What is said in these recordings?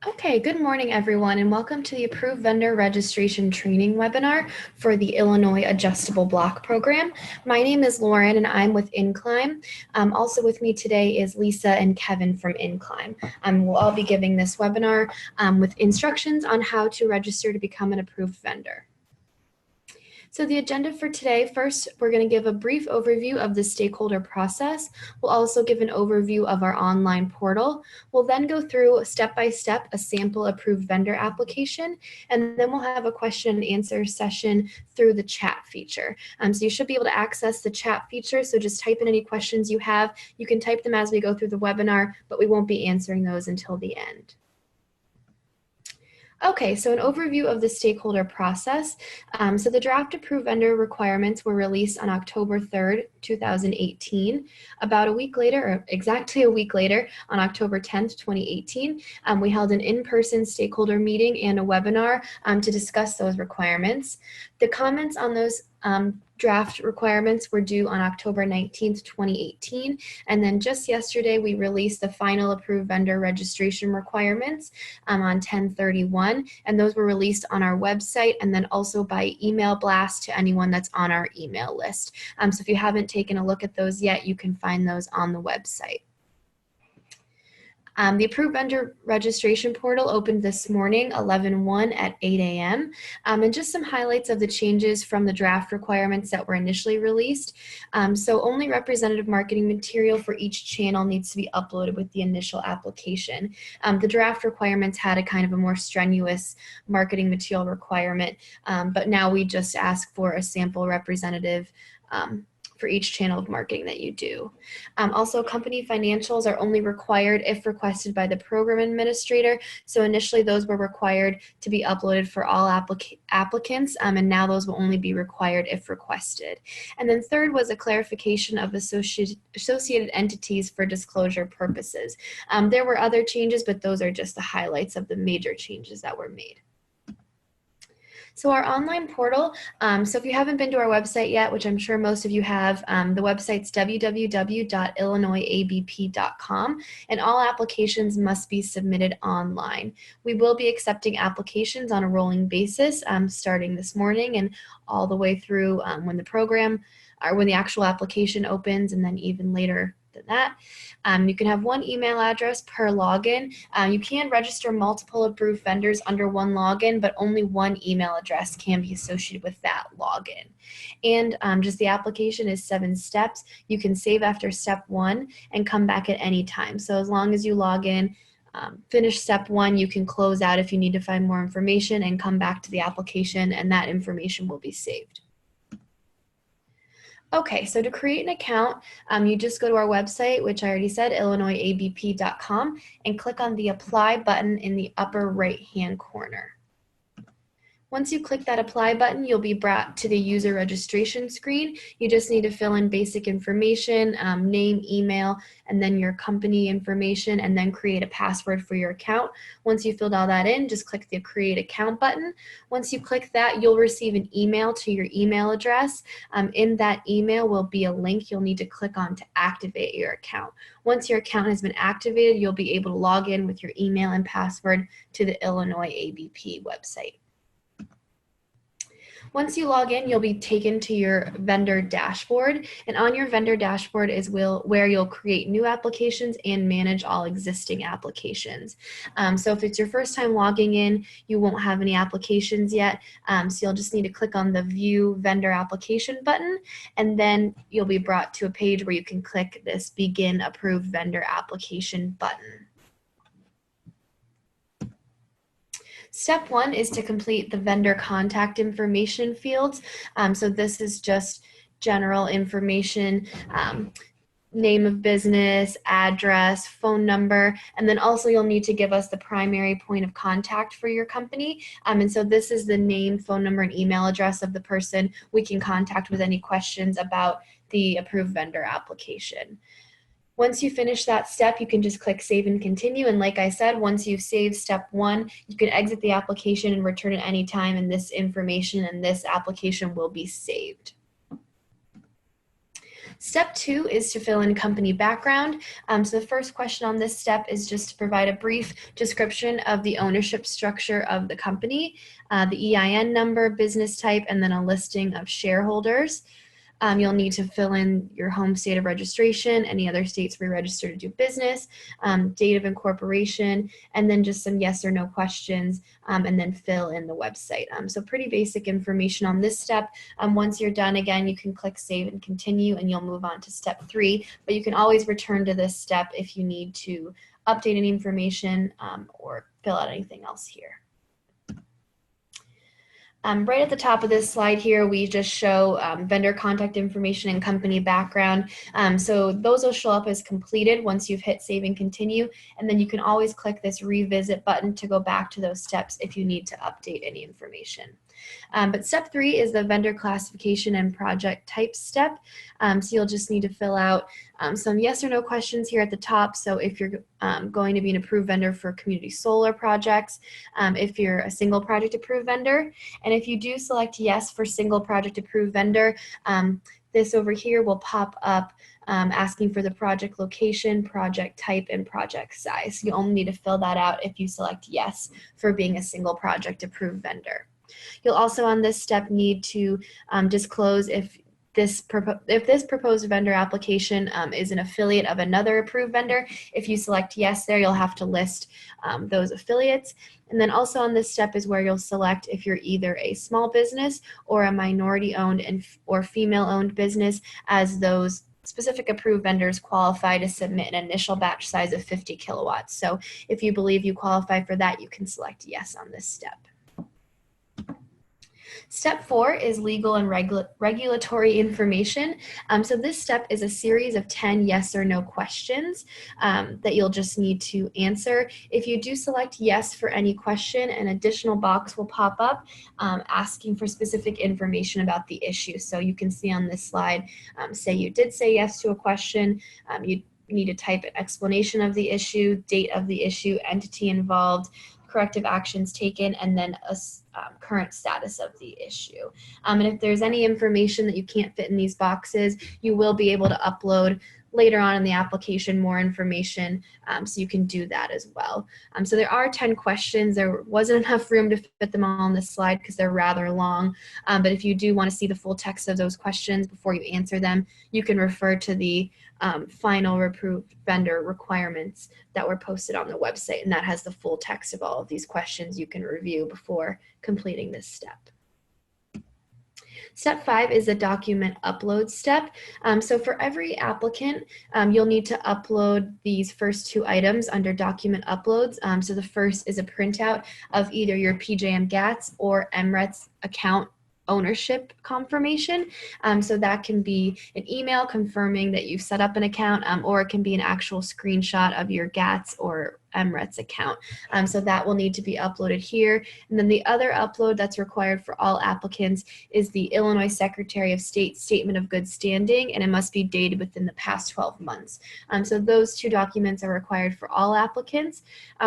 Okay, good morning, everyone, and welcome to the Approved Vendor Registration Training webinar for the Illinois Adjustable Block Program. My name is Lauren, and I'm with Incline. Also with me today is Lisa and Kevin from Incline. We'll all be giving this webinar with instructions on how to register to become an approved vendor. So the agenda for today, first, we're going to give a brief overview of the stakeholder process. We'll also give an overview of our online portal. We'll then go through step by step a sample approved vendor application, and then we'll have a question and answer session through the chat feature. So you should be able to access the chat feature, so just type in any questions you have. You can type them as we go through the webinar, but we won't be answering those until the end. Okay, so an overview of the stakeholder process. So the draft approved vendor requirements were released on October 3rd, 2018. About a week later, or exactly a week later, on October 10th, 2018, we held an in-person stakeholder meeting and a webinar to discuss those requirements. The comments on those draft requirements were due on October 19th, 2018. And then just yesterday, we released the final approved vendor registration requirements on 10/31. And those were released on our website and then also by email blast to anyone that's on our email list. So if you haven't taken a look at those yet, you can find those on the website. The approved vendor registration portal opened this morning, 11/1 at 8 a.m. And just some highlights of the changes from the draft requirements that were initially released. So only representative marketing material for each channel needs to be uploaded with the initial application. The draft requirements had a kind of a more strenuous marketing material requirement, but now we just ask for a sample representative for each channel of marketing that you do. Also, company financials are only required if requested by the program administrator. So initially those were required to be uploaded for all applicants, and now those will only be required if requested. And then third was a clarification of associated entities for disclosure purposes. There were other changes, but those are just the highlights of the major changes that were made. So our online portal, so if you haven't been to our website yet, which I'm sure most of you have, the website's www.illinoisabp.com, and all applications must be submitted online. We will be accepting applications on a rolling basis starting this morning and all the way through when the program or when the actual application opens, and then even later than that. You can have one email address per login. You can register multiple approved vendors under one login, but only one email address can be associated with that login. And just the application is 7 steps. You can save after step 1 and come back at any time. So as long as you log in, finish step 1, you can close out if you need to find more information and come back to the application, and that information will be saved. Okay, so to create an account, you just go to our website, which I already said, illinoisabp.com, and click on the Apply button in the upper right-hand corner. Once you click that apply button, you'll be brought to the user registration screen. You just need to fill in basic information, name, email, and then your company information, and then create a password for your account. Once you filled all that in, just click the create account button. Once you click that, you'll receive an email to your email address. In that email will be a link you'll need to click on to activate your account. Once your account has been activated, you'll be able to log in with your email and password to the Illinois ABP website. Once you log in, you'll be taken to your vendor dashboard, and on your vendor dashboard is where you'll create new applications and manage all existing applications. So if it's your first time logging in, you won't have any applications yet, so you'll just need to click on the View Vendor Application button, and then you'll be brought to a page where you can click this Begin Approved Vendor Application button. Step 1 is to complete the vendor contact information fields. So this is just general information, name of business, address, phone number, and then also you'll need to give us the primary point of contact for your company. And so this is the name, phone number, and email address of the person we can contact with any questions about the approved vendor application. Once you finish that step, you can just click Save and Continue. And like I said, once you've saved step 1, you can exit the application and return at any time, and this information and this application will be saved. Step 2 is to fill in company background. So the first question on this step is just to provide a brief description of the ownership structure of the company, the EIN number, business type, and then a listing of shareholders. You'll need to fill in your home state of registration, any other states where you're registered to do business, date of incorporation, and then just some yes or no questions, and then fill in the website. So pretty basic information on this step. Once you're done, again, you can click save and continue, and you'll move on to step 3, but you can always return to this step if you need to update any information or fill out anything else here. Right at the top of this slide here, we just show vendor contact information and company background. So those will show up as completed once you've hit save and continue. And then you can always click this revisit button to go back to those steps if you need to update any information. But step 3 is the vendor classification and project type step. So you'll just need to fill out some yes or no questions here at the top. So if you're going to be an approved vendor for community solar projects, if you're a single project approved vendor, and if you do select yes for single project approved vendor, this over here will pop up asking for the project location, project type, and project size. You only need to fill that out if you select yes for being a single project approved vendor. You'll also on this step need to disclose if this proposed vendor application is an affiliate of another approved vendor. If you select yes there, you'll have to list those affiliates. And then also on this step is where you'll select if you're either a small business or a minority owned or female owned business, as those specific approved vendors qualify to submit an initial batch size of 50 kilowatts. So if you believe you qualify for that, you can select yes on this step. Step 4 is legal and regulatory information. So this step is a series of 10 yes or no questions that you'll just need to answer. If you do select yes for any question, an additional box will pop up asking for specific information about the issue. So you can see on this slide, say you did say yes to a question, you need to type an explanation of the issue, date of the issue, entity involved, corrective actions taken, and then a current status of the issue. And if there's any information that you can't fit in these boxes, you will be able to upload later on in the application more information, so you can do that as well. So there are 10 questions. There wasn't enough room to fit them all on this slide because they're rather long, but if you do want to see the full text of those questions before you answer them, you can refer to the final approved vendor requirements that were posted on the website, and that has the full text of all of these questions you can review before completing this step. Step 5 is the document upload step. So for every applicant, you'll need to upload these first 2 items under document uploads. So the first is a printout of either your PJM GATS or MRETS account ownership confirmation. So that can be an email confirming that you've set up an account, or it can be an actual screenshot of your GATS or MRETS account. So that will need to be uploaded here. And then the other upload that's required for all applicants is the Illinois Secretary of State Statement of Good Standing, and it must be dated within the past 12 months. So those 2 documents are required for all applicants.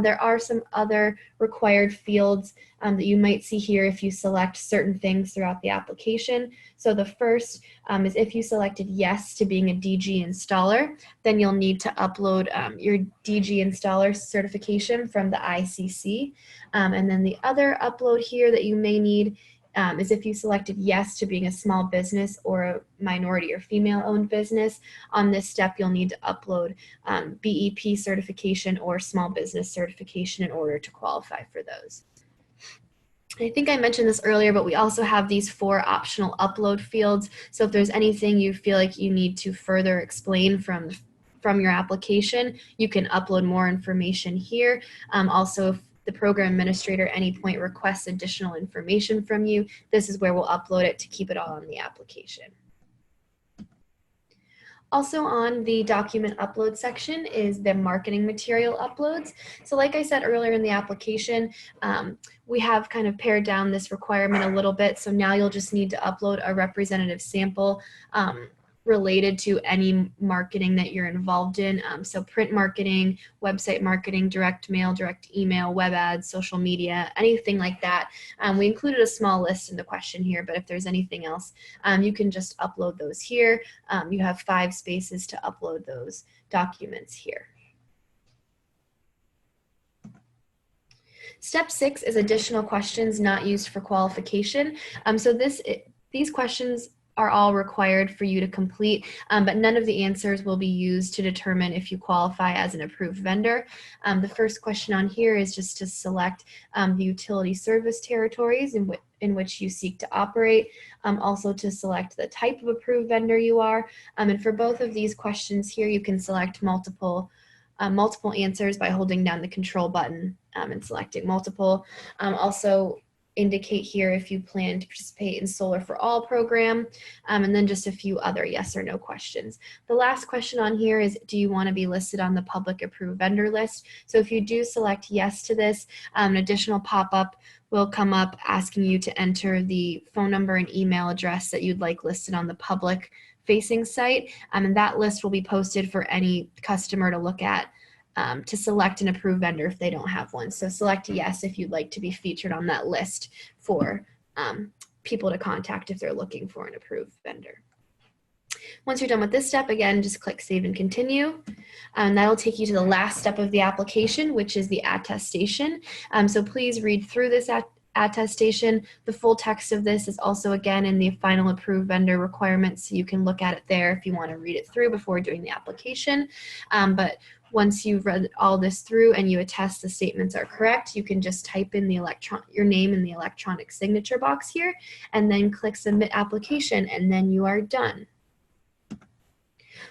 There are some other required fields that you might see here if you select certain things throughout the application. So the first is if you selected yes to being a DG installer, then you'll need to upload your DG installer certification from the ICC. And then the other upload here that you may need is if you selected yes to being a small business or a minority or female owned business. On this step, you'll need to upload BEP certification or small business certification in order to qualify for those. I think I mentioned this earlier, but we also have these 4 optional upload fields. So if there's anything you feel like you need to further explain from your application, you can upload more information here. Also, if the program administrator at any point requests additional information from you, this is where we'll upload it to keep it all on the application. Also on the document upload section is the marketing material uploads. So like I said earlier in the application, we have kind of pared down this requirement a little bit. So now you'll just need to upload a representative sample related to any marketing that you're involved in. So print marketing, website marketing, direct mail, direct email, web ads, social media, anything like that. We included a small list in the question here, but if there's anything else, you can just upload those here. You have 5 spaces to upload those documents here. Step 6 is additional questions not used for qualification. So these questions are all required for you to complete, but none of the answers will be used to determine if you qualify as an approved vendor. The first question on here is just to select the utility service territories in which you seek to operate, also to select the type of approved vendor you are. And for both of these questions here, you can select multiple answers by holding down the control button and selecting multiple. Also indicate here if you plan to participate in Solar for All program, and then just a few other yes or no questions. The last question on here is, do you want to be listed on the public approved vendor list? So if you do select yes to this, an additional pop-up will come up asking you to enter the phone number and email address that you'd like listed on the public facing site, and that list will be posted for any customer to look at to select an approved vendor if they don't have one. So select yes if you'd like to be featured on that list for people to contact if they're looking for an approved vendor. Once you're done with this step, again, just click Save and Continue. And that'll take you to the last step of the application, which is the attestation. So please read through this attestation. The full text of this is also again in the final approved vendor requirements, so you can look at it there if you want to read it through before doing the application. But once you've read all this through and you attest the statements are correct, you can just type in your name in the electronic signature box here and then click Submit Application, and then you are done.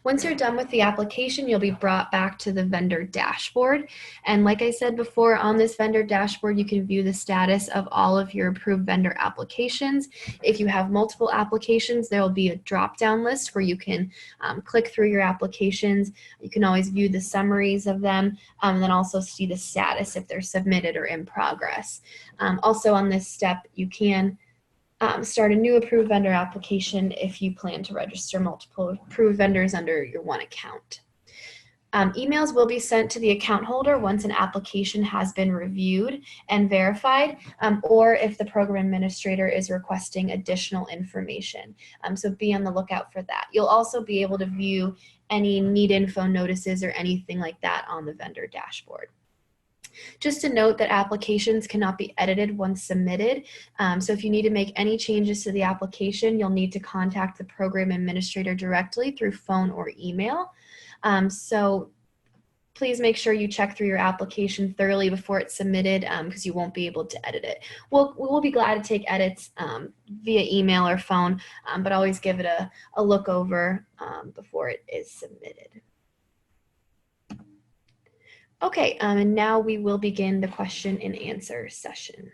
Once you're done with the application, you'll be brought back to the vendor dashboard. And like I said before, on this vendor dashboard, you can view the status of all of your approved vendor applications. If you have multiple applications, there will be a drop-down list where you can click through your applications. You can always view the summaries of them, and then also see the status if they're submitted or in progress. Also on this step, you can start a new approved vendor application if you plan to register multiple approved vendors under your one account. Emails will be sent to the account holder once an application has been reviewed and verified, or if the program administrator is requesting additional information. So be on the lookout for that. You'll also be able to view any need info notices or anything like that on the vendor dashboard. Just to note that applications cannot be edited once submitted. So if you need to make any changes to the application, you'll need to contact the program administrator directly through phone or email. So please make sure you check through your application thoroughly before it's submitted, because you won't be able to edit it. We'll be glad to take edits via email or phone, but always give it a look over before it is submitted. Okay, and now we will begin the question and answer session.